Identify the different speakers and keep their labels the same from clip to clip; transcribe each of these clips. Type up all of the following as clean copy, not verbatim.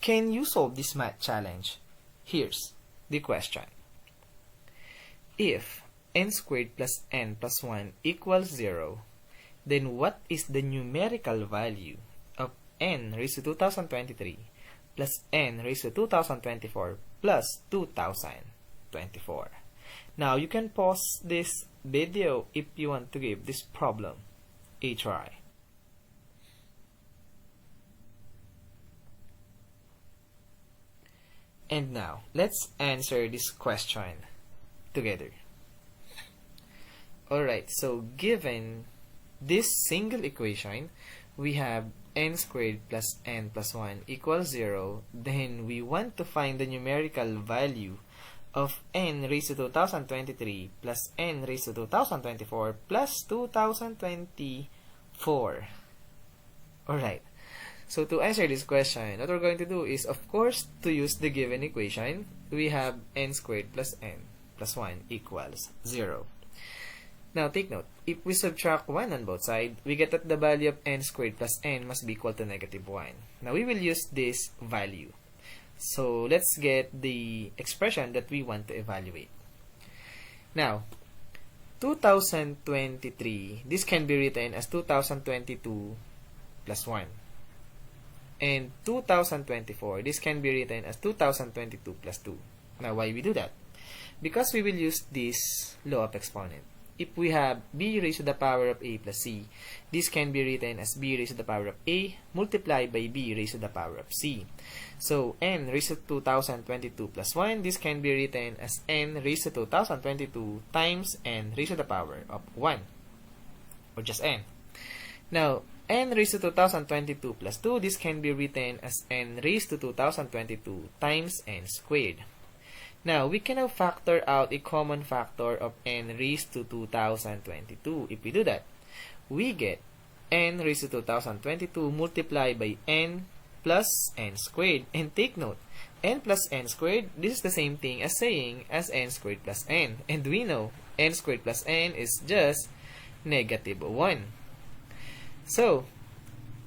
Speaker 1: can you solve this math challenge? Here's the question. If n squared plus n plus 1 equals 0, then what is the numerical value of n raised to 2023 plus n raised to 2024 plus 2024? Now, you can pause this video if you want to give this problem a try. And now, let's answer this question together. Alright, so given this single equation, we have n squared plus n plus 1 equals 0. Then we want to find the numerical value of n raised to 2023 plus n raised to 2024 plus 2024. Alright, so to answer this question, what we're going to do is, of course, to use the given equation. We have n squared plus n plus 1 equals 0. Now, take note, if we subtract 1 on both sides, we get that the value of n squared plus n must be equal to negative 1. Now, we will use this value. So, let's get the expression that we want to evaluate. Now, 2023, this can be written as 2022 plus 1. And 2024, this can be written as 2022 plus 2. Now, why we do that? Because we will use this law of exponent. If we have b raised to the power of a plus c, this can be written as b raised to the power of a multiplied by b raised to the power of c. So, n raised to 2022 plus 1, this can be written as n raised to 2022 times n raised to the power of 1, or just n. Now, n raised to 2022 plus 2, this can be written as n raised to 2022 times n squared. Now, we can now factor out a common factor of n raised to 2022. If we do that, we get n raised to 2022 multiplied by n plus n squared. And take note, n plus n squared, this is the same thing as saying as n squared plus n. And we know n squared plus n is just negative 1. So,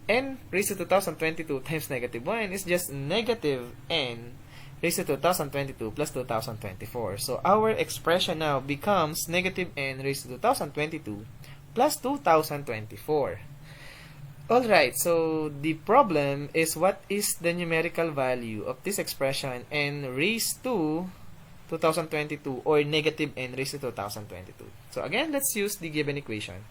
Speaker 1: n raised to 2022 times negative 1 is just negative n raised to 2022 plus 2024. So, our expression now becomes negative n raised to 2022 plus 2024. Alright, so the problem is, what is the numerical value of this expression n raised to 2022 or negative n raised to 2022? So, again, let's use the given equation.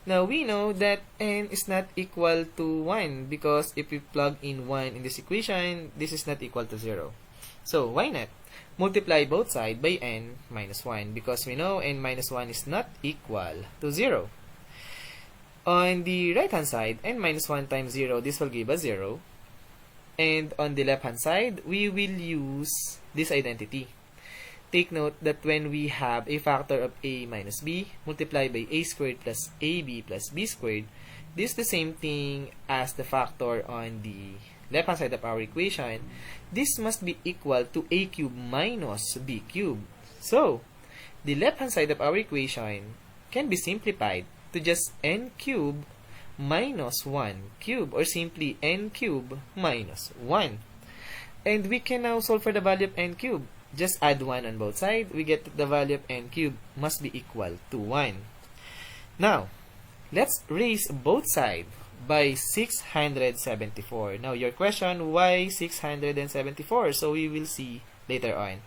Speaker 1: Now, we know that n is not equal to 1 because if we plug in 1 in this equation, this is not equal to 0. So, why not? Multiply both sides by n minus 1 because we know n minus 1 is not equal to 0. On the right-hand side, n minus 1 times 0, this will give us 0. And on the left-hand side, we will use this identity. Take note that when we have a factor of a minus b multiplied by a squared plus ab plus b squared, this is the same thing as the factor on the left-hand side of our equation. This must be equal to a cubed minus b cubed. So, the left-hand side of our equation can be simplified to just n cubed minus 1 cubed, or simply n cubed minus 1. And we can now solve for the value of n cubed. Just add 1 on both sides, we get that the value of n cubed must be equal to 1. Now, let's raise both sides by 674. Now, your question, why 674? So, we will see later on.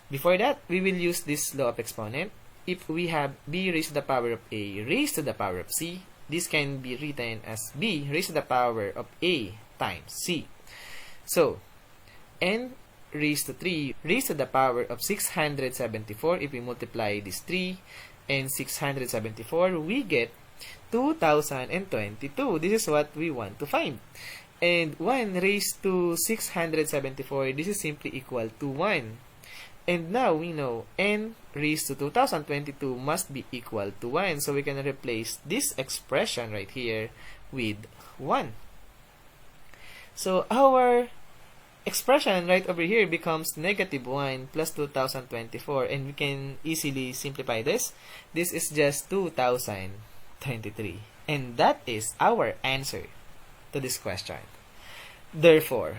Speaker 1: Before that, we will use this law of exponent. If we have b raised to the power of a raised to the power of c, this can be written as b raised to the power of a times c. So, n raised to 3 raised to the power of 674. If we multiply this 3 and 674, we get 2022. This is what we want to find. And 1 raised to 674, this is simply equal to 1. And now we know n raised to 2022 must be equal to 1. So we can replace this expression right here with 1. So our expression right over here becomes negative 1 plus 2024. And we can easily simplify this. This is just 2023. And that is our answer to this question. Therefore,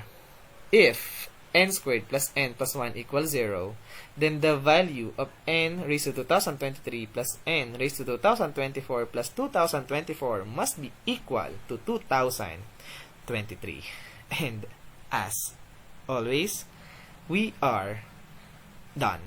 Speaker 1: if n squared plus n plus 1 equals 0, then the value of n raised to 2023 plus n raised to 2024 plus 2024 must be equal to 2023. And as always, we are done.